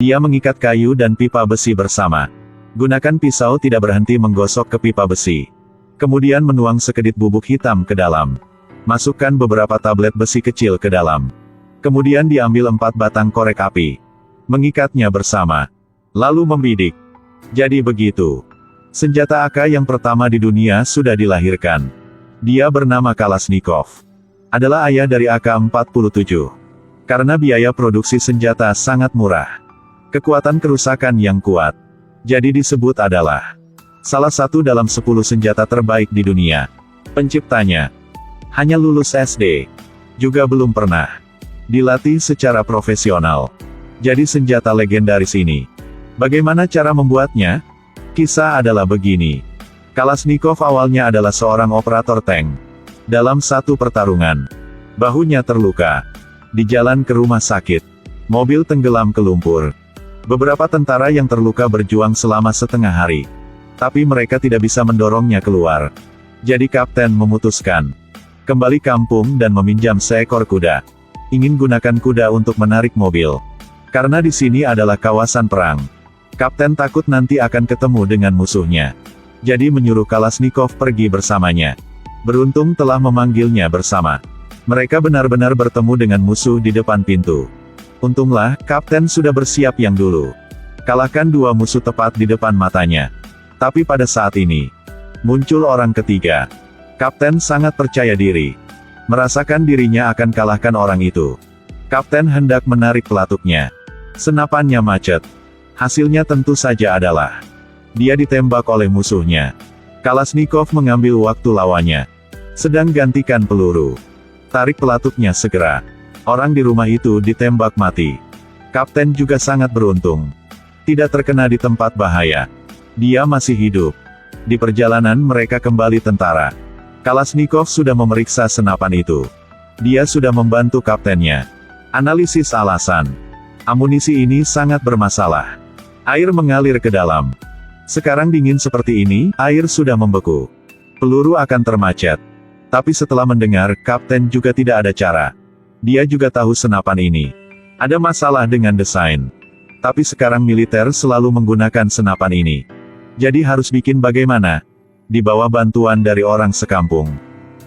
Dia mengikat kayu dan pipa besi bersama. Gunakan pisau tidak berhenti menggosok ke pipa besi. Kemudian menuang sekedip bubuk hitam ke dalam. Masukkan beberapa tablet besi kecil ke dalam. Kemudian diambil 4 batang korek api. Mengikatnya bersama. Lalu membidik. Jadi begitu. Senjata AK yang pertama di dunia sudah dilahirkan. Dia bernama Kalashnikov. Adalah ayah dari AK-47. Karena biaya produksi senjata sangat murah. Kekuatan kerusakan yang kuat. Jadi disebut adalah salah satu dalam 10 senjata terbaik di dunia. Penciptanya hanya lulus SD. Juga belum pernah dilatih secara profesional. Jadi senjata legendaris ini. Bagaimana cara membuatnya? Kisah adalah begini. Kalashnikov awalnya adalah seorang operator tank. Dalam satu pertarungan, bahunya terluka. Di jalan ke rumah sakit, mobil tenggelam ke lumpur. Beberapa tentara yang terluka berjuang selama setengah hari. Tapi mereka tidak bisa mendorongnya keluar. Jadi kapten memutuskan kembali kampung dan meminjam seekor kuda. Ingin gunakan kuda untuk menarik mobil. Karena di sini adalah kawasan perang. Kapten takut nanti akan ketemu dengan musuhnya. Jadi menyuruh Kalashnikov pergi bersamanya. Beruntung telah memanggilnya bersama. Mereka benar-benar bertemu dengan musuh di depan pintu. Untunglah, kapten sudah bersiap yang dulu. Kalahkan 2 musuh tepat di depan matanya. Tapi pada saat ini, muncul orang ketiga. Kapten sangat percaya diri. Merasakan dirinya akan kalahkan orang itu. Kapten hendak menarik pelatuknya. Senapannya macet. Hasilnya tentu saja adalah dia ditembak oleh musuhnya. Kalashnikov mengambil waktu lawannya. Sedang gantikan peluru. Tarik pelatuknya segera. Orang di rumah itu ditembak mati. Kapten juga sangat beruntung. Tidak terkena di tempat bahaya. Dia masih hidup. Di perjalanan mereka kembali tentara. Kalashnikov sudah memeriksa senapan itu. Dia sudah membantu kaptennya. Analisis alasan. Amunisi ini sangat bermasalah. Air mengalir ke dalam. Sekarang dingin seperti ini, air sudah membeku. Peluru akan termacet. Tapi setelah mendengar, kapten juga tidak ada cara. Dia juga tahu senapan ini ada masalah dengan desain. Tapi sekarang militer selalu menggunakan senapan ini. Jadi harus bikin bagaimana? Di bawah bantuan dari orang sekampung.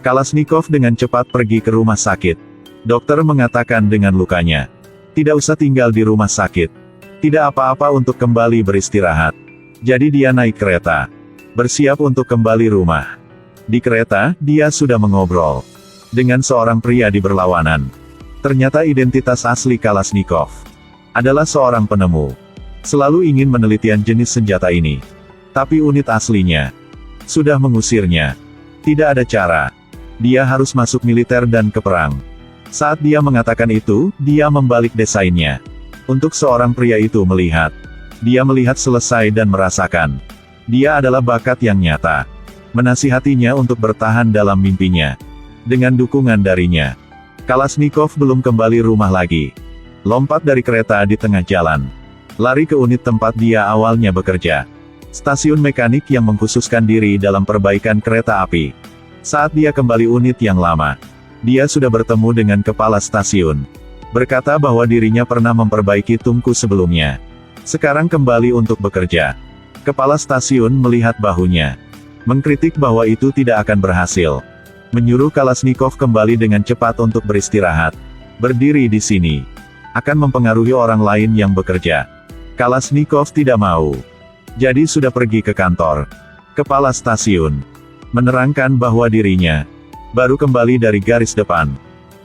Kalashnikov dengan cepat pergi ke rumah sakit. Dokter mengatakan dengan lukanya, tidak usah tinggal di rumah sakit. Tidak apa-apa untuk kembali beristirahat. Jadi dia naik kereta. Bersiap untuk kembali rumah. Di kereta, dia sudah mengobrol dengan seorang pria di berlawanan. Ternyata identitas asli Kalashnikov adalah seorang penemu. Selalu ingin menelitian jenis senjata ini. Tapi unit aslinya sudah mengusirnya. Tidak ada cara. Dia harus masuk militer dan ke perang. Saat dia mengatakan itu, dia membalik desainnya. Untuk seorang pria itu melihat. Dia melihat selesai dan merasakan. Dia adalah bakat yang nyata. Menasihatinya untuk bertahan dalam mimpinya. Dengan dukungan darinya. Kalashnikov belum kembali rumah lagi. Lompat dari kereta di tengah jalan. Lari ke unit tempat dia awalnya bekerja. Stasiun mekanik yang mengkhususkan diri dalam perbaikan kereta api. Saat dia kembali unit yang lama, dia sudah bertemu dengan kepala stasiun. Berkata bahwa dirinya pernah memperbaiki tungku sebelumnya. Sekarang kembali untuk bekerja. Kepala stasiun melihat bahunya. Mengkritik bahwa itu tidak akan berhasil. Menyuruh Kalashnikov kembali dengan cepat untuk beristirahat. Berdiri di sini akan mempengaruhi orang lain yang bekerja. Kalashnikov tidak mau. Jadi sudah pergi ke kantor. Kepala stasiun menerangkan bahwa dirinya baru kembali dari garis depan.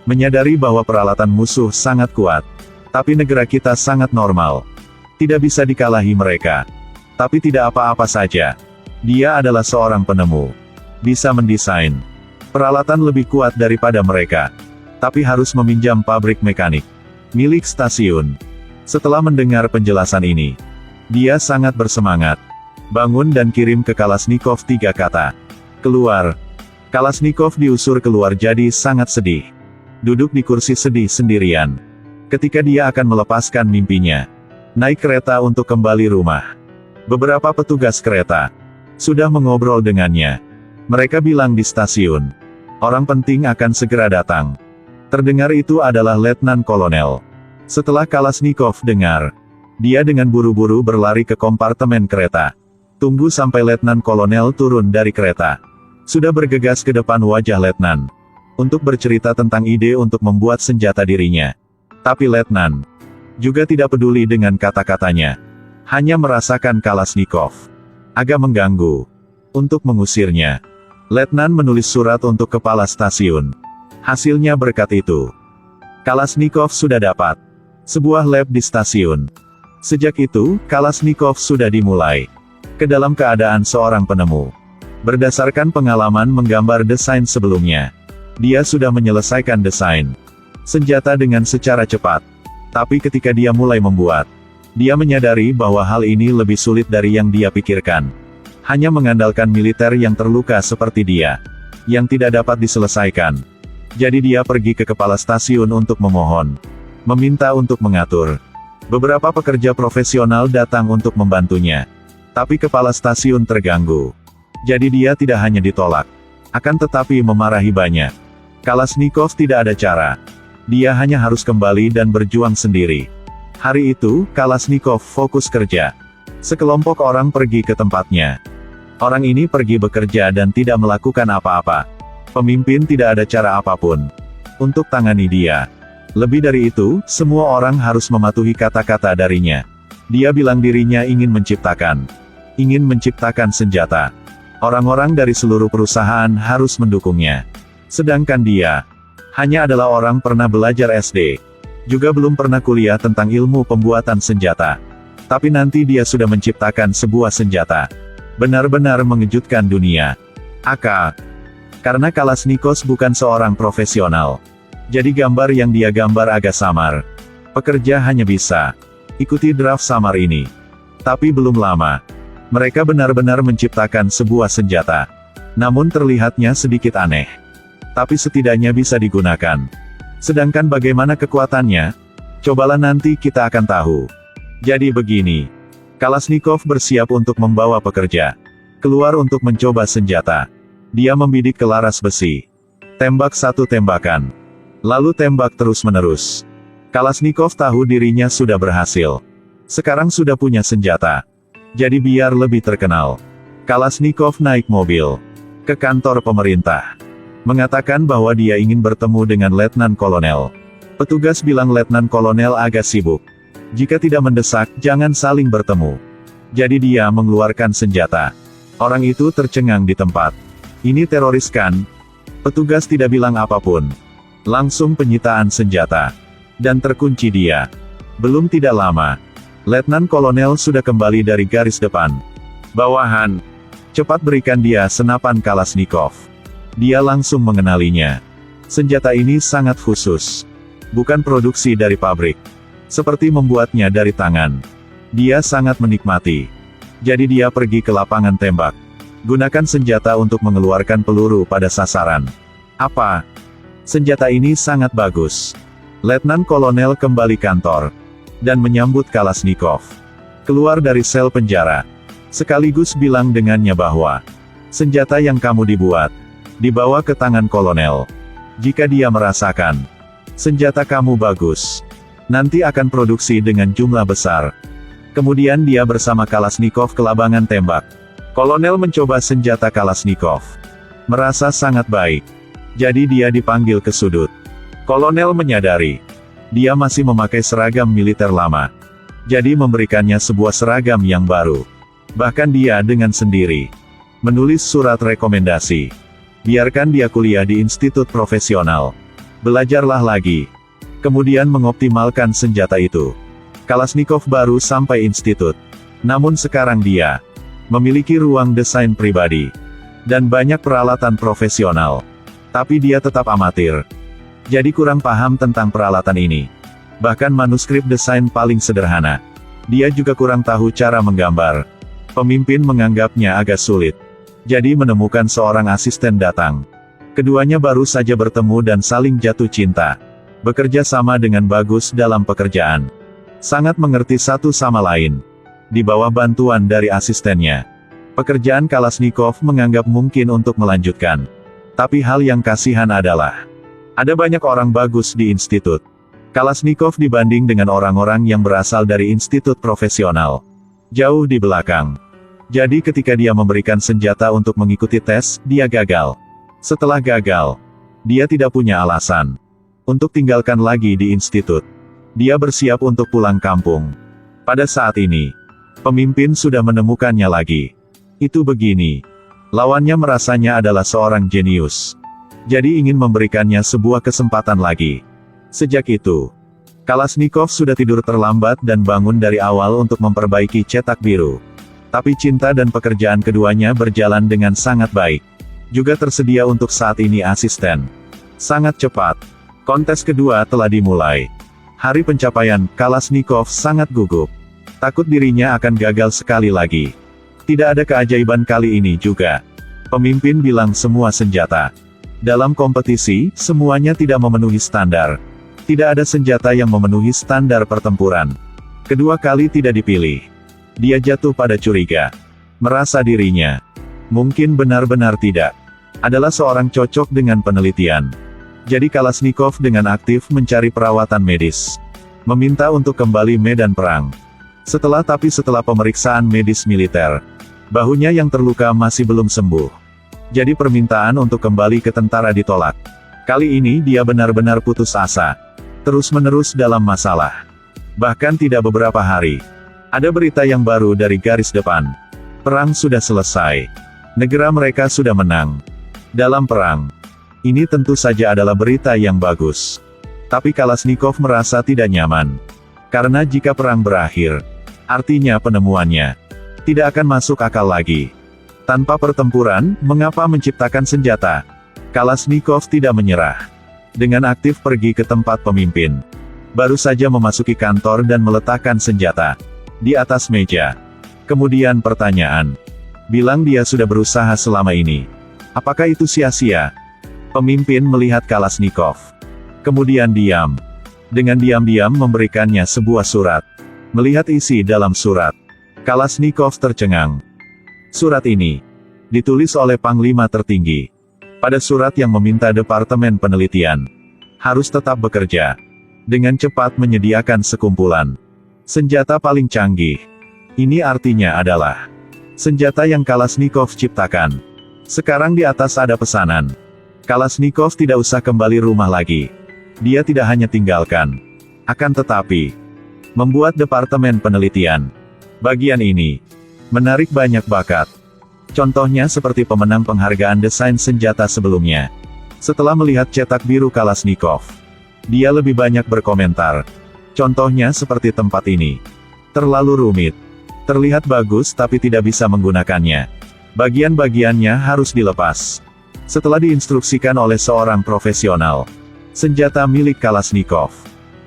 Menyadari bahwa peralatan musuh sangat kuat. Tapi negara kita sangat normal. Tidak bisa dikalahi mereka. Tapi tidak apa-apa saja. Dia adalah seorang penemu. Bisa mendesain peralatan lebih kuat daripada mereka. Tapi harus meminjam pabrik mekanik milik stasiun. Setelah mendengar penjelasan ini, dia sangat bersemangat. Bangun dan kirim ke Kalashnikov 3 kata. Keluar. Kalashnikov diusur keluar jadi sangat sedih. Duduk di kursi sedih sendirian. Ketika dia akan melepaskan mimpinya. Naik kereta untuk kembali rumah. Beberapa petugas kereta sudah mengobrol dengannya. Mereka bilang di stasiun, orang penting akan segera datang. Terdengar itu adalah Letnan Kolonel. Setelah Kalashnikov dengar, Dia dengan buru-buru berlari ke kompartemen kereta. Tunggu sampai Letnan Kolonel turun dari kereta. Sudah bergegas ke depan wajah Letnan. Untuk bercerita tentang ide untuk membuat senjata dirinya. Tapi Letnan juga tidak peduli dengan kata-katanya. Hanya merasakan Kalashnikov agak mengganggu. Untuk mengusirnya, Letnan menulis surat untuk kepala stasiun. Hasilnya berkat itu, Kalashnikov sudah dapat sebuah lab di stasiun. Sejak itu, Kalashnikov sudah dimulai ke dalam keadaan seorang penemu. Berdasarkan pengalaman menggambar desain sebelumnya, dia sudah menyelesaikan desain senjata dengan secara cepat. Tapi ketika dia mulai membuat, dia menyadari bahwa hal ini lebih sulit dari yang dia pikirkan. Hanya mengandalkan militer yang terluka seperti dia, yang tidak dapat diselesaikan. Jadi dia pergi ke kepala stasiun untuk memohon, meminta untuk mengatur. Beberapa pekerja profesional datang untuk membantunya. Tapi kepala stasiun terganggu. Jadi dia tidak hanya ditolak, akan tetapi memarahi banyak. Kalashnikov tidak ada cara. Dia hanya harus kembali dan berjuang sendiri. Hari itu, Kalashnikov fokus kerja. Sekelompok orang pergi ke tempatnya. Orang ini pergi bekerja dan tidak melakukan apa-apa. Pemimpin tidak ada cara apapun untuk tangani dia. Lebih dari itu, semua orang harus mematuhi kata-kata darinya. Dia bilang dirinya ingin menciptakan senjata. Orang-orang dari seluruh perusahaan harus mendukungnya. Sedangkan dia hanya adalah orang pernah belajar SD. Juga belum pernah kuliah tentang ilmu pembuatan senjata. Tapi nanti dia sudah menciptakan sebuah senjata. Benar-benar mengejutkan dunia. Karena Kalashnikov bukan seorang profesional. Jadi gambar yang dia gambar agak samar. Pekerja hanya bisa ikuti draft samar ini. Tapi belum lama, mereka benar-benar menciptakan sebuah senjata. Namun terlihatnya sedikit aneh. Tapi setidaknya bisa digunakan. Sedangkan bagaimana kekuatannya? Cobalah nanti kita akan tahu. Jadi begini. Kalashnikov bersiap untuk membawa pekerja keluar untuk mencoba senjata. Dia membidik ke laras besi. Tembak satu tembakan. Lalu tembak terus-menerus. Kalashnikov tahu dirinya sudah berhasil. Sekarang sudah punya senjata. Jadi biar lebih terkenal, Kalashnikov naik mobil ke kantor pemerintah. Mengatakan bahwa dia ingin bertemu dengan Letnan Kolonel. Petugas bilang Letnan Kolonel agak sibuk. Jika tidak mendesak, jangan saling bertemu. Jadi dia mengeluarkan senjata. Orang itu tercengang di tempat. Ini teroris kan? Petugas tidak bilang apapun. Langsung penyitaan senjata. Dan terkunci dia. Belum tidak lama, Letnan Kolonel sudah kembali dari garis depan. Bawahan, cepat berikan dia senapan Kalashnikov. Dia langsung mengenalinya. Senjata ini sangat khusus. Bukan produksi dari pabrik. Seperti membuatnya dari tangan. Dia sangat menikmati. Jadi dia pergi ke lapangan tembak. Gunakan senjata untuk mengeluarkan peluru pada sasaran. Apa? Senjata ini sangat bagus. Letnan Kolonel kembali kantor. Dan menyambut Kalashnikov keluar dari sel penjara. Sekaligus bilang dengannya bahwa senjata yang kamu dibawa ke tangan kolonel. Jika dia merasakan senjata kamu bagus, nanti akan produksi dengan jumlah besar. Kemudian dia bersama Kalashnikov ke lapangan tembak. Kolonel mencoba senjata Kalashnikov. Merasa sangat baik. Jadi dia dipanggil ke sudut. Kolonel menyadari dia masih memakai seragam militer lama. Jadi memberikannya sebuah seragam yang baru. Bahkan dia dengan sendiri menulis surat rekomendasi. Biarkan dia kuliah di institut profesional. Belajarlah lagi. Kemudian mengoptimalkan senjata itu. Kalashnikov baru sampai institut. Namun sekarang dia memiliki ruang desain pribadi. Dan banyak peralatan profesional. Tapi dia tetap amatir. Jadi kurang paham tentang peralatan ini. Bahkan manuskrip desain paling sederhana. Dia juga kurang tahu cara menggambar. Pemimpin menganggapnya agak sulit. Jadi menemukan seorang asisten datang. Keduanya baru saja bertemu dan saling jatuh cinta. Bekerja sama dengan bagus dalam pekerjaan. Sangat mengerti satu sama lain. Di bawah bantuan dari asistennya. Pekerjaan Kalashnikov menganggap mungkin untuk melanjutkan. Tapi hal yang kasihan adalah ada banyak orang bagus di institut. Kalashnikov dibanding dengan orang-orang yang berasal dari institut profesional, jauh di belakang. Jadi ketika dia memberikan senjata untuk mengikuti tes, dia gagal. Setelah gagal, dia tidak punya alasan untuk tinggalkan lagi di institut. Dia bersiap untuk pulang kampung. Pada saat ini, pemimpin sudah menemukannya lagi. Itu begini. Lawannya merasanya adalah seorang jenius. Jadi ingin memberikannya sebuah kesempatan lagi. Sejak itu, Kalashnikov sudah tidur terlambat dan bangun dari awal untuk memperbaiki cetak biru. Tapi cinta dan pekerjaan keduanya berjalan dengan sangat baik. Juga tersedia untuk saat ini asisten. Sangat cepat. Kontes kedua telah dimulai. Hari pencapaian, Kalashnikov sangat gugup. Takut dirinya akan gagal sekali lagi. Tidak ada keajaiban kali ini juga. Pemimpin bilang semua senjata dalam kompetisi, semuanya tidak memenuhi standar. Tidak ada senjata yang memenuhi standar pertempuran. Kedua kali tidak dipilih. Dia jatuh pada curiga. Merasa dirinya mungkin benar-benar tidak adalah seorang cocok dengan penelitian. Jadi Kalashnikov dengan aktif mencari perawatan medis. Meminta untuk kembali medan perang. Setelah pemeriksaan medis militer, bahunya yang terluka masih belum sembuh. Jadi permintaan untuk kembali ke tentara ditolak. Kali ini dia benar-benar putus asa. Terus-menerus dalam masalah. Bahkan tidak beberapa hari, ada berita yang baru dari garis depan. Perang sudah selesai. Negara mereka sudah menang dalam perang. Ini tentu saja adalah berita yang bagus. Tapi Kalashnikov merasa tidak nyaman. Karena jika perang berakhir, artinya penemuannya tidak akan masuk akal lagi. Tanpa pertempuran, mengapa menciptakan senjata? Kalashnikov tidak menyerah. Dengan aktif pergi ke tempat pemimpin. Baru saja memasuki kantor dan meletakkan senjata di atas meja. Kemudian pertanyaan. Bilang dia sudah berusaha selama ini. Apakah itu sia-sia? Pemimpin melihat Kalashnikov. Kemudian diam. Dengan diam-diam memberikannya sebuah surat. Melihat isi dalam surat, Kalashnikov tercengang. Surat ini ditulis oleh Panglima tertinggi. Pada surat yang meminta Departemen Penelitian harus tetap bekerja dengan cepat menyediakan sekumpulan senjata paling canggih. Ini artinya adalah senjata yang Kalashnikov ciptakan. Sekarang di atas ada pesanan. Kalashnikov tidak usah kembali rumah lagi. Dia tidak hanya tinggalkan, akan tetapi membuat Departemen Penelitian. Bagian ini menarik banyak bakat. Contohnya seperti pemenang penghargaan desain senjata sebelumnya. Setelah melihat cetak biru Kalashnikov, dia lebih banyak berkomentar. Contohnya seperti tempat ini. Terlalu rumit. Terlihat bagus tapi tidak bisa menggunakannya. Bagian-bagiannya harus dilepas. Setelah diinstruksikan oleh seorang profesional, senjata milik Kalashnikov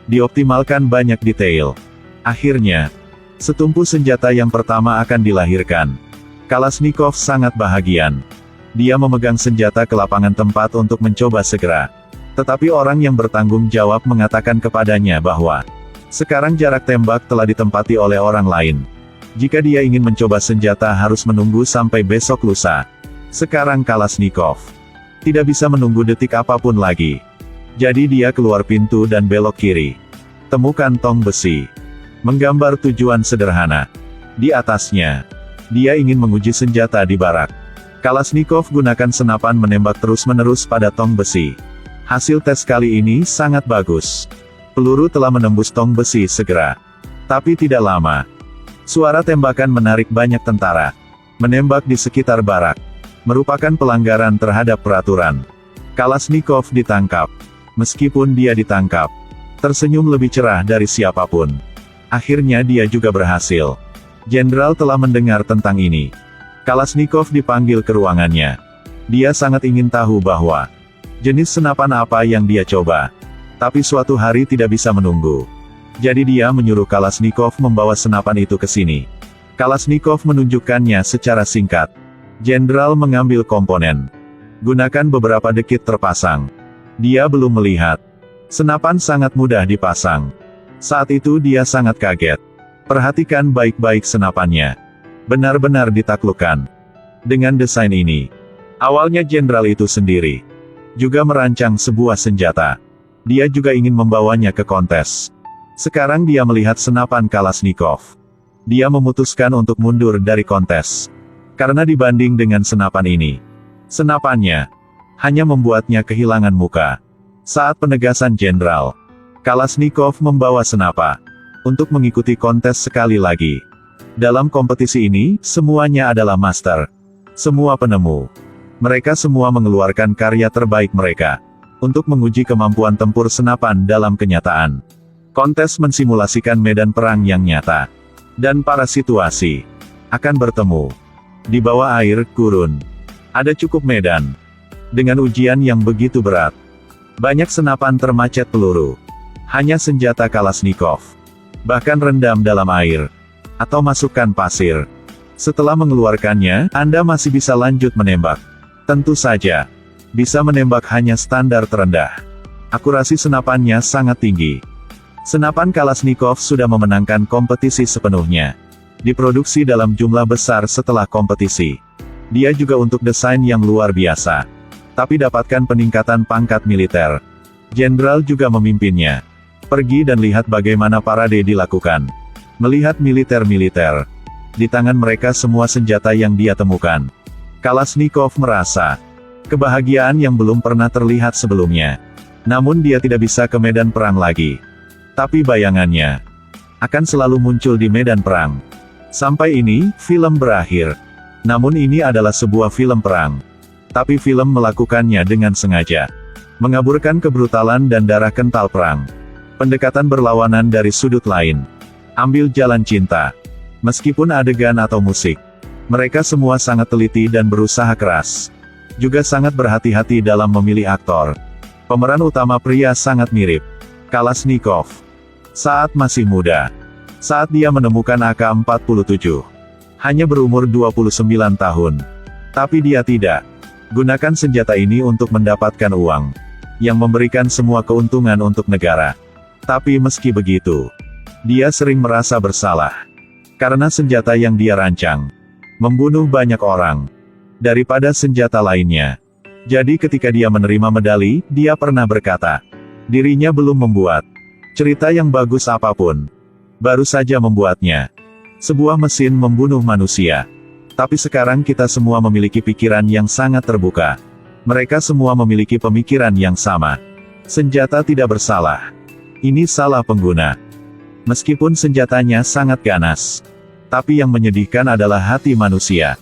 dioptimalkan banyak detail. Akhirnya, setumpu senjata yang pertama akan dilahirkan. Kalashnikov sangat bahagia. Dia memegang senjata ke lapangan tempat untuk mencoba segera. Tetapi orang yang bertanggung jawab mengatakan kepadanya bahwa sekarang jarak tembak telah ditempati oleh orang lain. Jika dia ingin mencoba senjata harus menunggu sampai besok lusa. Sekarang Kalashnikov tidak bisa menunggu detik apapun lagi. Jadi dia keluar pintu dan belok kiri. Temukan tong besi. Menggambar tujuan sederhana. Di atasnya, dia ingin menguji senjata di barak. Kalashnikov gunakan senapan menembak terus-menerus pada tong besi. Hasil tes kali ini sangat bagus. Peluru telah menembus tong besi segera. Tapi tidak lama. Suara tembakan menarik banyak tentara. Menembak di sekitar barak merupakan pelanggaran terhadap peraturan. Kalashnikov ditangkap. Meskipun dia ditangkap, tersenyum lebih cerah dari siapapun. Akhirnya dia juga berhasil. Jenderal telah mendengar tentang ini. Kalashnikov dipanggil ke ruangannya. Dia sangat ingin tahu bahwa jenis senapan apa yang dia coba. Tapi suatu hari tidak bisa menunggu. Jadi dia menyuruh Kalashnikov membawa senapan itu ke sini. Kalashnikov menunjukkannya secara singkat. Jenderal mengambil komponen. Gunakan beberapa dekit terpasang. Dia belum melihat. Senapan sangat mudah dipasang. Saat itu dia sangat kaget. Perhatikan baik-baik senapannya. Benar-benar ditaklukkan. Dengan desain ini, awalnya jenderal itu sendiri juga merancang sebuah senjata. Dia juga ingin membawanya ke kontes. Sekarang dia melihat senapan Kalashnikov. Dia memutuskan untuk mundur dari kontes. Karena dibanding dengan senapan ini, senapannya hanya membuatnya kehilangan muka. Saat penegasan jenderal, Kalashnikov membawa senapa untuk mengikuti kontes sekali lagi. Dalam kompetisi ini, semuanya adalah master. Semua penemu. Mereka semua mengeluarkan karya terbaik mereka untuk menguji kemampuan tempur senapan dalam kenyataan. Kontes mensimulasikan medan perang yang nyata. Dan para situasi akan bertemu. Di bawah air, gurun. Ada cukup medan. Dengan ujian yang begitu berat. Banyak senapan termacet peluru. Hanya senjata Kalashnikov. Bahkan rendam dalam air. Atau masukkan pasir. Setelah mengeluarkannya, Anda masih bisa lanjut menembak. Tentu saja. Bisa menembak hanya standar terendah. Akurasi senapannya sangat tinggi. Senapan Kalashnikov sudah memenangkan kompetisi sepenuhnya. Diproduksi dalam jumlah besar setelah kompetisi. Dia juga untuk desain yang luar biasa. Tapi dapatkan peningkatan pangkat militer. Jenderal juga memimpinnya. Pergi dan lihat bagaimana parade dilakukan. Melihat militer-militer. Di tangan mereka semua senjata yang dia temukan. Kalashnikov merasa kebahagiaan yang belum pernah terlihat sebelumnya. Namun dia tidak bisa ke medan perang lagi. Tapi bayangannya akan selalu muncul di medan perang. Sampai ini, film berakhir. Namun ini adalah sebuah film perang. Tapi film melakukannya dengan sengaja. Mengaburkan kebrutalan dan darah kental perang. Pendekatan berlawanan dari sudut lain. Ambil jalan cinta. Meskipun adegan atau musik. Mereka semua sangat teliti dan berusaha keras. Juga sangat berhati-hati dalam memilih aktor. Pemeran utama pria sangat mirip Kalashnikov. Saat masih muda. Saat dia menemukan AK-47. Hanya berumur 29 tahun. Tapi dia tidak gunakan senjata ini untuk mendapatkan uang. Yang memberikan semua keuntungan untuk negara. Tapi meski begitu, dia sering merasa bersalah. Karena senjata yang dia rancang membunuh banyak orang. Daripada senjata lainnya. Jadi ketika dia menerima medali, dia pernah berkata, dirinya belum membuat cerita yang bagus apapun. Baru saja membuatnya. Sebuah mesin membunuh manusia. Tapi sekarang kita semua memiliki pikiran yang sangat terbuka. Mereka semua memiliki pemikiran yang sama. Senjata tidak bersalah. Ini salah pengguna. Meskipun senjatanya sangat ganas. Tapi yang menyedihkan adalah hati manusia.